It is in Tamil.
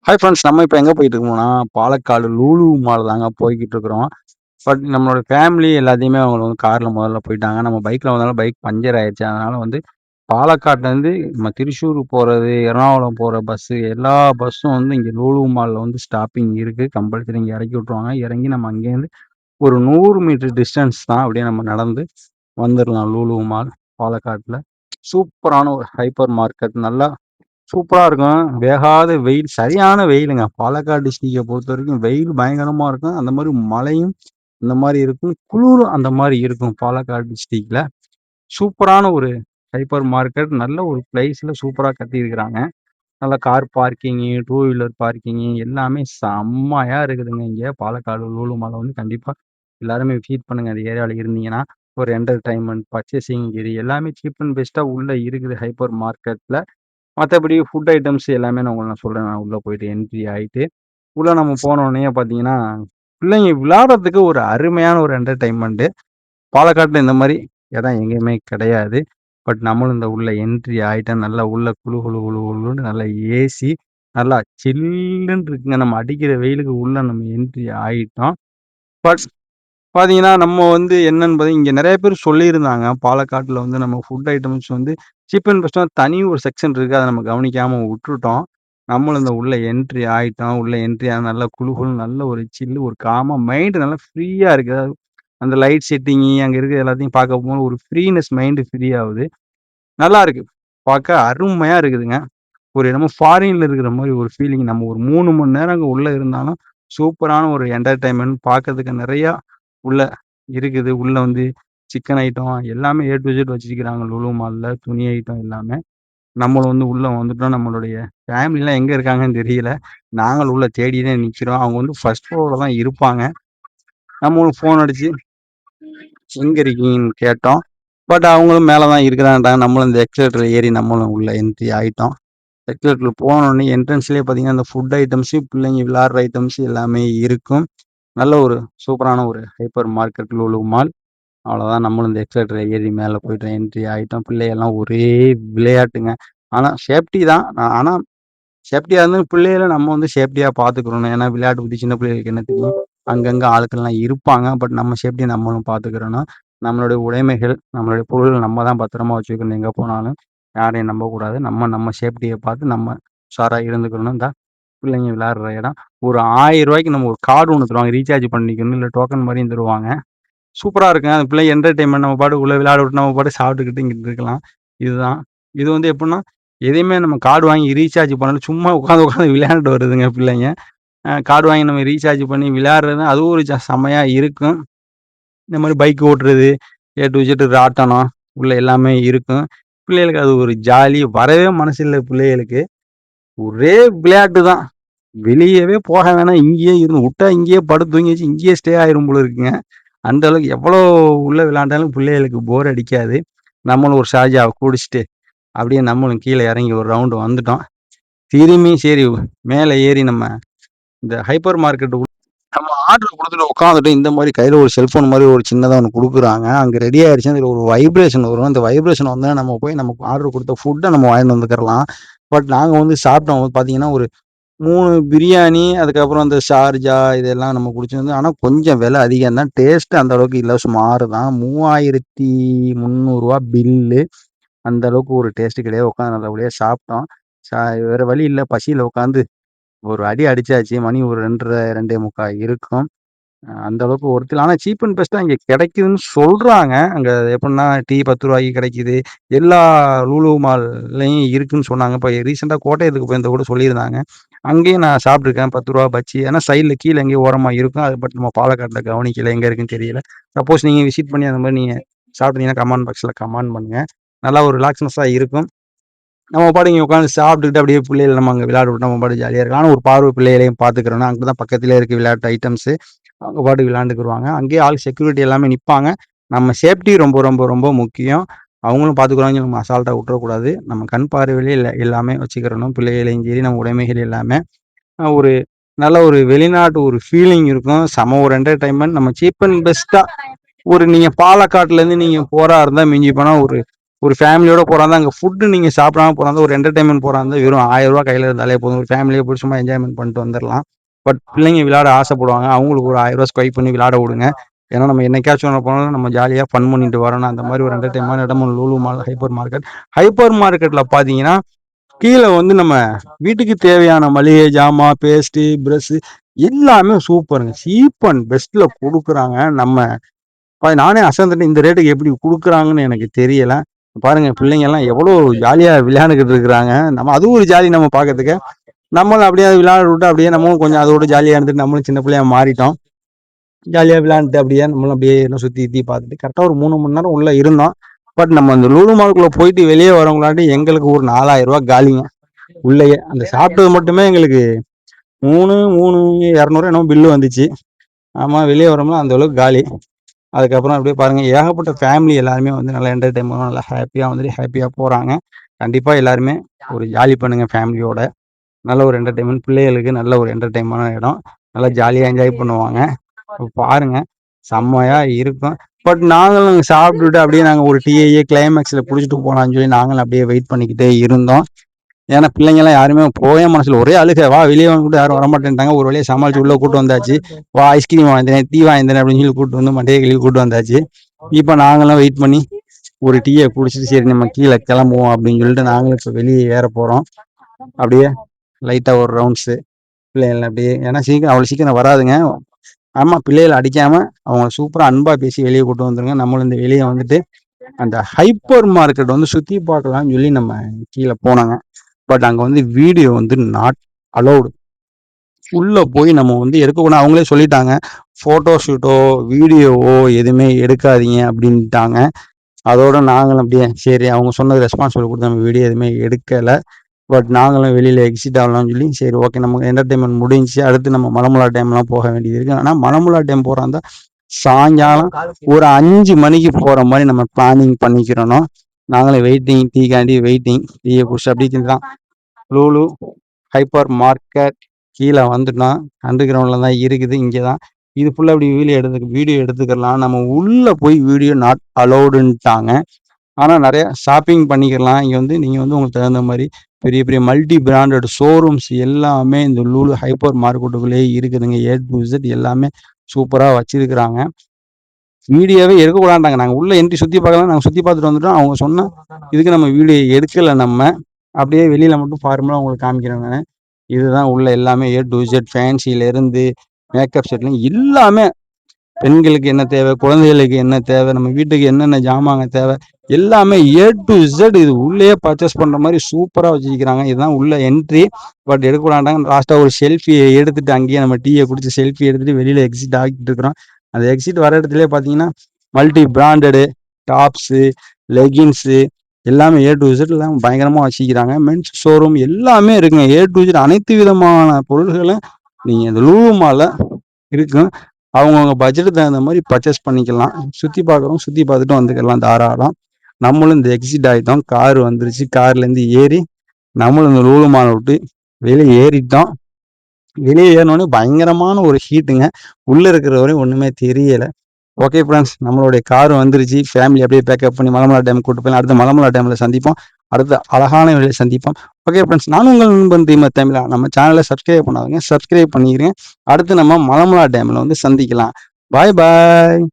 ஹாய் ஃப்ரெண்ட்ஸ், நம்ம இப்போ எங்கே போயிட்டு இருக்கோம்னா பாலக்காடு லூலு மால் தாங்க போய்கிட்டு இருக்கிறோம். பட் நம்மளோட ஃபேமிலி எல்லாத்தையுமே அவங்க வந்து காரில் முதல்ல போயிட்டாங்க. நம்ம பைக்கில் வந்தாலும் பைக் பஞ்சர் ஆயிடுச்சு. அதனால வந்து பாலக்காட்லேருந்து நம்ம திருச்சூர் போகிறது, எர்ணாகுளம் போகிற பஸ்ஸு எல்லா பஸ்ஸும் வந்து இங்கே லூலு மாலில் வந்து ஸ்டாப்பிங் இருக்குது. கம்பல்சரி இங்கே இறக்கி விட்ருவாங்க. இறங்கி நம்ம அங்கேருந்து ஒரு 100 மீட்டர் டிஸ்டன்ஸ் தான், அப்படியே நம்ம நடந்து வந்துடலாம் லூலு மால் பாலக்காட்டில். சூப்பரான ஒரு ஹைப்பர் மார்க்கெட், நல்லா சூப்பரா இருக்கும். வேகாத வெயில், சரியான வெயிலுங்க. பாலக்காடு டிஸ்ட்ரிக்ட பொறுத்தவரைக்கும் வெயில் பயங்கரமா இருக்கும். அந்த மாரி மழையும் அந்த மாரி இருக்கும். குளுரும் அந்த மாரி இருக்கும் பாலக்காடு டிஸ்ட்ரிக்ட்ல. சூப்பரான ஒரு ஹைப்பர் மார்க்கெட். நல்ல ஒரு பிளேஸ்ல சூப்பரா கட்டியிருக்கிறாங்க. நல்ல car parking, two wheeler parking எல்லாமே செம்மையா இருக்குதுங்க. இங்க பாலக்காடு லூலு மால்ல வந்து கண்டிப்பா எல்லாருமே விசிட் பண்ணுங்க. அந்த ஏரியால இருந்தீங்கன்னா, ஒரு என்டர்டெயின்மெண்ட், பர்ச்சேசிங் இது எல்லாமே சீப் அண்ட் பெஸ்ட்டா உள்ள இருக்குது ஹைப்பர் மார்க்கெட்ல. மற்றபடி ஃபுட் ஐட்டம்ஸ் எல்லாமே நான் சொல்கிறேன். நான் உள்ளே போயிட்டு என்ட்ரி ஆகிட்டு உள்ளே நம்ம போனோடனே பார்த்தீங்கன்னா, பிள்ளைங்க விளையாடுறதுக்கு ஒரு அருமையான ஒரு என்டர்டைன்மெண்ட்டு. பாலக்காட்டில் இந்த மாதிரி இடம் எங்கேயுமே கிடையாது. பட் நம்மளும் இந்த உள்ள என்ட்ரி ஆகிட்டேன். நல்லா உள்ள குளு குளு குளு குளுன்னு நல்லா ஏசி, நல்லா சில்லுன்னு இருக்குங்க. நம்ம அடிக்கிற வெயிலுக்கு உள்ள நம்ம என்ட்ரி ஆகிட்டோம். பட் பார்த்தீங்கன்னா, நம்ம வந்து என்னன்னு பார்த்தீங்கன்னா, இங்க நெறைய பேர் சொல்லியிருந்தாங்க. பாலக்காட்ல வந்து நம்ம ஃபுட் ஐட்டம்ஸ் வந்து சீப் அண்ட் பெஸ்ட்டா தனி ஒரு செக்ஷன் இருக்கு. அத நம்ம கவனிக்காம விட்டுட்டோம். நம்மளும் இந்த உள்ள என்ட்ரி ஆயிட்டோம். உள்ள என்ட்ரி ஆனா நல்லா குளு குளுன்னு நல்ல ஒரு சில்லு, ஒரு காமா மைண்ட் நல்லா ஃப்ரீயா இருக்கு. அதாவது அந்த லைட் செட்டிங்கு அங்க இருக்கிற எல்லாத்தையும் பார்க்க போகும்போது ஒரு ஃப்ரீனஸ் மைண்ட் ஃப்ரீ ஆவுது. நல்லா இருக்கு. பார்க்க அருமையா இருக்குதுங்க. ஒரு என்னமோ ஃபாரின்ல இருக்கிற மாரி ஒரு ஃபீலிங். நம்ம ஒரு 3 மணி நேரம் அங்க உள்ள இருந்தாலும், சூப்பரான ஒரு என்டர்டெயின்மென்ட் பார்க்கறதுக்கு நெறையா உள்ள இருக்குது. உள்ள வந்து சிக்கன் ஐட்டம் எல்லாமே ஏ டூ இசட் வச்சிருக்கிறாங்க லுலு மால்ல. துணி ஐட்டம் எல்லாமே. நம்மளும் வந்து உள்ள வந்துட்டோம். நம்மளுடைய ஃபேமிலிலாம் எங்க இருக்காங்கன்னு தெரியல. நாங்களும் உள்ள தேடி தான் நிக்கிறோம். அவங்க வந்து ஃபர்ஸ்ட் ஃப்ளோர்ல தான் இருப்பாங்க. நம்மளும் ஃபோன் அடிச்சு எங்க இருக்கீங்கன்னு கேட்டோம். பட் அவங்களும் மேல தான் இருக்கிறான்ட்டாங்க. நம்மளும் இந்த எஸ்கலேட்டர் ஏறி நம்மளும் உள்ள என்ட்ரி ஆயிட்டோம். எஸ்கலேட்டர்ல போனோனே என்ட்ரன்ஸ்லயே பார்த்தீங்கன்னா, அந்த ஃபுட் ஐட்டம்ஸு, பிள்ளைங்க விளையாடுற ஐட்டம்ஸ் எல்லாமே இருக்கும். நல்ல ஒரு சூப்பரான ஒரு ஹைப்பர் மார்க்கெட் லுலு மால். அவ்வளோதான், நம்மளும் இந்த எஸ்கலேட்டர் ஏறி மேல போயிட்டோம். என்ட்ரி ஆயிட்டோம். பிள்ளைகள்லாம் ஒரே விளையாட்டுங்க. ஆனா சேஃப்டி தான். ஆனா சேஃப்டியா இருந்தாலும் பிள்ளைகள நம்ம வந்து சேஃப்டியா பார்த்துக்கிறணும். ஏன்னா விளையாட்டு புத்தி சின்ன பிள்ளைகளுக்கு என்ன தெரியும்? அங்கங்க ஆட்கள்லாம் இருப்பாங்க. பட் நம்ம சேஃப்டிய நம்மளும் பார்த்துக்கிறணும். நம்மளுடைய உடைமைகள், நம்மளுடைய பொருள்கள் நம்ம தான் பத்திரமா வச்சுக்கணும் எங்க போனாலும். யாரையும் நம்பக்கூடாது. நம்ம சேஃப்டிய பார்த்து நம்ம உஷாரா இருந்துக்கணும். பிள்ளைங்க விளையாடுற இடம். ஒரு ரூ. 1000க்கு நம்ம ஒரு கார்டு ஒண்ணு தருவாங்க. ரீசார்ஜ் பண்ணிக்கணும். இல்ல டோக்கன் மாரியும் தருவாங்க. சூப்பரா இருக்குங்க. அந்த பிள்ளைங்க என்டர்டெயின்மென்ட் நம்ம பாட்டுக்கு உள்ள விளையாட விட்டு நம்ம பாட்டுக்கு சாப்பிட்டுக்கிட்டு இங்கிட்டு இருக்கலாம். இதுதான். இது வந்து எப்புட்ன்னா, எதையுமே நம்ம கார்டு வாங்கி ரீசார்ஜ் பண்ணல. சும்மா உட்காந்து உட்காந்து விளையாண்டுட்டு வருதுங்க பிள்ளைங்க. கார்டு வாங்கி நம்ம ரீசார்ஜ் பண்ணி விளையாடுறது அதுவும் ஒரு செம்மையா இருக்கும். இந்த மாரி பைக் ஓட்டுறது, ஏ டூ இசட் ராட்டனம் உள்ள எல்லாமே இருக்கும். பிள்ளைகளுக்கு அது ஒரு ஜாலி. வரவே மனசு இல்ல பிள்ளைகளுக்கு. ஒரே விளையாட்டு தான். வெளியவே போக வேணாம். இங்கேயே இருந்து உட்டா இங்கேயே படுத்து தூங்கிச்சு, இங்கேயே ஸ்டே ஆயிரும் போல இருக்குங்க. அந்த அளவுக்கு எவ்வளோ உள்ள விளையாண்டாலும் பிள்ளைகளுக்கு போர் அடிக்காது. நம்மளும் ஒரு ஷார்ஜாவ குடிச்சுட்டு, அப்படியே நம்மளும் கீழ இறங்கி ஒரு ரவுண்டு வந்துட்டோம். திரும்பி சரி மேல ஏறி நம்ம இந்த ஹைப்பர் மார்க்கெட் நம்ம ஆர்டர் குடுத்துட்டு உட்காந்துட்டு இந்த மாரி கையில ஒரு செல்ஃபோன் மாரி ஒரு சின்னதா ஒண்ணு குடுக்குறாங்க. அங்க ரெடி ஆயிடுச்சுன்னா, இதுல ஒரு வைப்ரேஷன் வரும். அந்த வைப்ரேஷன் வந்தா நம்ம போய் நமக்கு ஆர்டர் குடுத்த ஃபுட்ட நம்ம வாங்கிட்டு வந்துக்கிறலாம். பட் நாங்க வந்து சாப்பிட்டோம் பார்த்தீங்கன்னா, ஒரு 3 பிரியாணி, அதுக்கப்புறம் அந்த ஷார்ஜா இதெல்லாம் நம்ம குடிச்சிருந்தோம். ஆனா கொஞ்சம் விலை அதிகம் தான். டேஸ்ட் அந்த அளவுக்கு இல்ல. சுமாரு தான். ரூ. 3300 பில்லு. அந்த அளவுக்கு ஒரு டேஸ்ட் கிடையாது. உட்காந்து நல்லபடியா சாப்பிட்டோம். ச வேற வழி இல்ல. பசியில உட்காந்து ஒரு அடி அடிச்சாச்சு. மணி ஒரு 2:30, 2:45 இருக்கும். அந்த அளவுக்கு ஒர்த் இல்ல. ஆனா சீப் அண்ட் பெஸ்ட்டா இங்க கிடைக்குதுன்னு சொல்றாங்க. அங்க எப்புட்ன்னா டீ ரூ. 10க்கு கிடைக்குது. எல்லா லூலு மால்லயும் இருக்குன்னு சொன்னாங்க. இப்ப ரீசென்ட்டா கோட்டயத்துக்கு போயிருந்தப்ப கூட சொல்லியிருந்தாங்க. அங்கேயும் நான் சாப்பிட்டுருக்கேன். ரூ. 10 பஜ்ஜி. ஆனா சைட்ல கீழ எங்கேயோ ஓரமா இருக்கும். அது பட் நம்ம பாலக்காட்ல கவனிக்கல. எங்க இருக்குன்னு தெரியல. சப்போஸ் நீங்க விசிட் பண்ணி அந்த மாரி நீங்க சாப்பிட்டீங்கன்னா, கமெண்ட் பாக்ஸ்ல கமெண்ட் பண்ணுங்க. நல்லா ஒரு ரிலாக்ஸ்னஸா இருக்கும். நம்ம பாட்டுக்கு இங்க உட்காந்து சாப்பிட்டுக்கிட்டு அப்படியே பிள்ளைகள நம்ம அங்க விளையாட விட்டா நம்ம பாட்டுக்கு ஜாலியா இருக்கலாம். ஆனா ஒரு பார்வை பிள்ளைகளையும் பார்த்துக்கிறணும். அங்க தான் பக்கத்திலேயே இருக்கு விளையாட்டு ஐட்டம்ஸு. அவங்க பாட்டுக்கு விளையாண்டுக்குருவாங்க. அங்கேயே ஆள் செக்யூரிட்டி எல்லாமே நிப்பாங்க. நம்ம சேஃப்டி ரொம்ப ரொம்ப ரொம்ப முக்கியம். அவங்களும் பார்த்துக்குருவாங்க. நம்ம அசால்ட்டா விட்டுறக்கூடாது. நம்ம கண் பார்வையிலே எல்லாமே வச்சுக்கிறணும். பிள்ளைகளையும் சரி, நம்ம உடைமைகள் எல்லாமே. ஒரு நல்ல ஒரு வெளிநாட்டு ஒரு ஃபீலிங் இருக்கும். செம ஒரு என்டர்டெயின்மென்ட். நம்ம சீப் அண்ட் பெஸ்ட்டா ஒரு நீங்க பாலக்காட்லேருந்து நீங்க போறா இருந்தா மிஞ்சி போனா ஒரு ஒரு ஃபேமிலியோட போறாங்க அங்கே ஃபுட்டு நீங்கள் சாப்பிடாம போறாங்க ஒரு என்டர்டைன்மெண்ட் போறாங்க வெறும் 1000 ரூபா கையில் இருந்தாலே போதும். ஒரு ஃபேமிலியை போய் சும்மா என்ஜாய்மெண்ட் பண்ணிட்டு வந்துடலாம். பட் பிள்ளைங்க விளையாட ஆசைப்படுவாங்க. அவங்களுக்கு ஒரு 1000 ரூபா ஸ்வைப் பண்ணி விளையாட விடுங்க. ஏன்னா நம்ம என்னைக்காச்சும் ஒன்று போனாலும் நம்ம ஜாலியாக ஃபன் பண்ணிட்டு வரணும். அந்த மாதிரி ஒரு என்டர்டைன்மெண்ட் இடம் Lulu mall, hyper market. Hyper மார்க்கெட்டில் பார்த்தீங்கன்னா கீழே வந்து நம்ம வீட்டுக்கு தேவையான மளிகை ஜாமான், பேஸ்ட்டு, ப்ரஷ்ஷு எல்லாமே சூப்பருங்க. சீப் அண்ட் பெஸ்ட்டில் கொடுக்குறாங்க. நானே அசந்துட்டு இந்த ரேட்டுக்கு எப்படி கொடுக்குறாங்கன்னு எனக்கு தெரியல. பாருங்க பிள்ளைங்க எல்லாம் எவ்வளோ ஜாலியாக விளையாண்டுக்கிட்டு இருக்கிறாங்க. அதுவும் ஒரு ஜாலி நம்ம பார்க்கறதுக்கு. நம்மளும் அப்படியே விளையாட விட்டு அப்படியே நம்மளும் கொஞ்சம் அதோட ஜாலியாக இருந்துட்டு நம்மளும் சின்ன பிள்ளையா மாறிட்டோம். ஜாலியாக விளையாண்டுட்டு அப்படியே நம்மளும் அப்படியே எல்லாம் சுற்றி பார்த்துட்டு கரெக்டாக ஒரு 3 மணி நேரம் உள்ளே இருந்தோம். பட் நம்ம அந்த லூலு மாலுக்குள்ளே போயிட்டு வெளியே வரவங்களாட்டி எங்களுக்கு ஒரு 4000 ரூபா காலிங்க உள்ளேயே. அந்த சாப்பிட்டது மட்டுமே எங்களுக்கு 3,200 என்னமோ பில்லு வந்துச்சு. ஆமாம், வெளியே வரோம்னா அந்த அளவுக்கு காலி. அதுக்கப்புறம் அப்படியே பாருங்கள் ஏகப்பட்ட ஃபேமிலி எல்லாருமே வந்து நல்லா என்டர்டைன்மெண்ட் நல்லா ஹாப்பியாக வந்துட்டு ஹாப்பியாக போகிறாங்க. கண்டிப்பாக எல்லாருமே ஒரு ஜாலி பண்ணுங்கள் ஃபேமிலியோட. நல்ல ஒரு என்டர்டைன்மெண்ட் பிள்ளைகளுக்கு நல்ல ஒரு என்டர்டைன்மெண்டான இடம். நல்லா ஜாலியாக என்ஜாய் பண்ணுவாங்க. பாருங்க செம்மையா இருக்கும். பட் நாங்களும் சாப்பிட்டுட்டு அப்படியே நாங்கள் ஒரு டீயை கிளைமேக்ஸில் குடிச்சிட்டு போகலான்னு சொல்லி நாங்களும் அப்படியே வெயிட் பண்ணிக்கிட்டே இருந்தோம். ஏன்னா பிள்ளைங்கெல்லாம் யாருமே போய மனசில் ஒரே அழுக வா வெளியே வந்து யாரும் வரமாட்டேன்ட்டாங்க. ஒரு வழியாக சமாளிச்சு உள்ளே கூட்டு வந்தாச்சு. வா ஐஸ்கிரீம் வாங்கினேன் டீ வாங்கினேன் அப்படின்னு சொல்லி கூட்டு வந்து மண்டையை கழுவி கூட்டு வந்தாச்சு. இப்போ நாங்களும் வெயிட் பண்ணி ஒரு டீயை குடிச்சிட்டு சரி நம்ம கீழே கிளம்புவோம் அப்படின்னு சொல்லிட்டு நாங்களும் இப்போ வெளியே ஏற போகிறோம். அப்படியே லைட்டாக ஒரு ரவுண்ட்ஸு பிள்ளைகள் அப்படியே. ஏன்னா அவ்வளோ சீக்கிரம் வராதுங்க. ஆமாம், பிள்ளைகளை அடிக்காமல் அவங்க சூப்பராக அன்பாக பேசி வெளியே கூட்டு வந்துருங்க. நம்மளும் இந்த வெளியே வந்துட்டு அந்த ஹைப்பர் மார்க்கெட் வந்து சுற்றி பார்க்கலாம்னு சொல்லி நம்ம கீழே போனாங்க. பட் அங்கே வந்து வீடியோ வந்து நாட் அலௌடு. உள்ளே போய் நம்ம வந்து எடுக்கக்கூடாது. அவங்களே சொல்லிட்டாங்க ஃபோட்டோ ஷூட்டோ வீடியோவோ எதுவுமே எடுக்காதீங்க அப்படின்ட்டாங்க. அதோட நாங்களும் அப்படியே சரி அவங்க சொன்னது ரெஸ்பான்சிபிள் கொடுத்து நம்ம வீடியோ எதுவுமே எடுக்கலை. பட் நாங்களும் வெளியில் எக்ஸிட் ஆகலாம்னு சொல்லி சரி ஓகே நமக்கு என்டர்டைன்மெண்ட் முடிஞ்சு அடுத்து நம்ம மலமுலா டேம்லாம் போக வேண்டியது இருக்குது. ஆனால் மலமுலா டேம் போகிறாந்தா சாயங்காலம் ஒரு 5 மணிக்கு போகிற மாதிரி நம்ம பிளானிங் பண்ணிக்கிறணும். நாங்களும் வெயிட்டிங் டீ வெயிட்டிங் டீயை குடிச்சு அப்படி தான் லூலு ஹைப்பர் மார்க்கெட் கீழே வந்துட்டோம். அண்டர் கிரவுண்டில் தான் இருக்குது. இங்கே தான் இது ஃபுல்லாக அப்படி வீடியோ எடுத்துக்கலாம். நம்ம உள்ளே போய் வீடியோ நாட் அலௌடுன்ட்டாங்க. ஆனால் நிறைய ஷாப்பிங் பண்ணிக்கலாம். இங்கே வந்து நீங்கள் வந்து உங்களுக்கு தகுந்த மாதிரி பெரிய பெரிய மல்டி பிராண்டட் ஷோரூம்ஸ் எல்லாமே இந்த லூலு ஹைப்பர் மார்க்கெட்டுக்குள்ளேயே இருக்குதுங்க. A to Z எல்லாமே சூப்பராக வச்சிருக்கிறாங்க. வீடியோவே எடுக்கக்கூடாண்டாங்க. நாங்கள் உள்ள என்ட்ரி சுற்றி பார்க்கலாம். நாங்கள் சுற்றி பார்த்துட்டு வந்துட்டோம். அவங்க சொன்ன இதுக்கு நம்ம வீடியோ எடுக்கலை. நம்ம அப்படியே வெளியில் மட்டும் ஃபார்மலாக உங்களுக்கு காமிக்கிறோங்க. இதுதான் உள்ள எல்லாமே A to Z ஃபேன்சியிலேருந்து மேக்கப் செட்லேருந்து எல்லாமே பெண்களுக்கு என்ன தேவை, குழந்தைகளுக்கு என்ன தேவை, நம்ம வீட்டுக்கு என்னென்ன ஜாமாங்க தேவை எல்லாமே A to Z இது உள்ளே பர்ச்சேஸ் பண்ணுற மாதிரி சூப்பராக வச்சுருக்கிறாங்க. இதுதான் உள்ள என்ட்ரி. பட் எடுக்கக்கூடாண்டாங்க. லாஸ்ட்டாக ஒரு செல்ஃபி எடுத்துகிட்டு அங்கேயே நம்ம டீயை குடிச்சு செல்ஃபி எடுத்துகிட்டு வெளியில் எக்ஸிட் ஆகிட்டு இருக்கிறோம். அந்த எக்ஸிட் வர இடத்துலேயே பார்த்தீங்கன்னா மல்டி பிராண்டடு டாப்ஸு லெகின்ஸு எல்லாமே A to Z எல்லாம் பயங்கரமாக வச்சுக்கிறாங்க. மென்ஸ் ஷோரூம் எல்லாமே இருக்குங்க. A to Z அனைத்து விதமான பொருள்களும் நீங்கள் இந்த லூலு மாலில் இருக்கும். அவங்கவுங்க பட்ஜெட்டுக்கு தகுந்த மாதிரி பர்ச்சேஸ் பண்ணிக்கலாம். சுற்றி பார்த்துட்டு வந்துக்கலாம் தாராளம். நம்மளும் இந்த எக்ஸிட் ஆகிட்டோம். கார் வந்துருச்சு. கார்லேருந்து ஏறி நம்மளும் இந்த லூலு மாலை விட்டு வெளியே ஏறிட்டோம். வெளியே ஏறினோடனே பயங்கரமான ஒரு ஹீட்டுங்க. உள்ளே இருக்கிற வரையும் ஒன்றுமே தெரியலை. ஓகே ஃப்ரெண்ட்ஸ், நம்மளுடைய கார் வந்துருச்சு. ஃபேமிலி அப்படியே பேக்கப் பண்ணி மலமலா டேம் கூட்டு போய் அடுத்த மலமலா டேமில் சந்திப்போம். அடுத்த அழகான வேலையை சந்திப்போம். ஓகே ஃப்ரெண்ட்ஸ், நானும் உங்கள் நண்பன் தீமத் தமிழா. நம்ம சேனலை சப்ஸ்கிரைப் பண்ணாதீங்க, சப்ஸ்கிரைப் பண்ணிக்கிறேன். அடுத்து நம்ம மலமலா டேமில் வந்து சந்திக்கலாம். பாய் பாய்.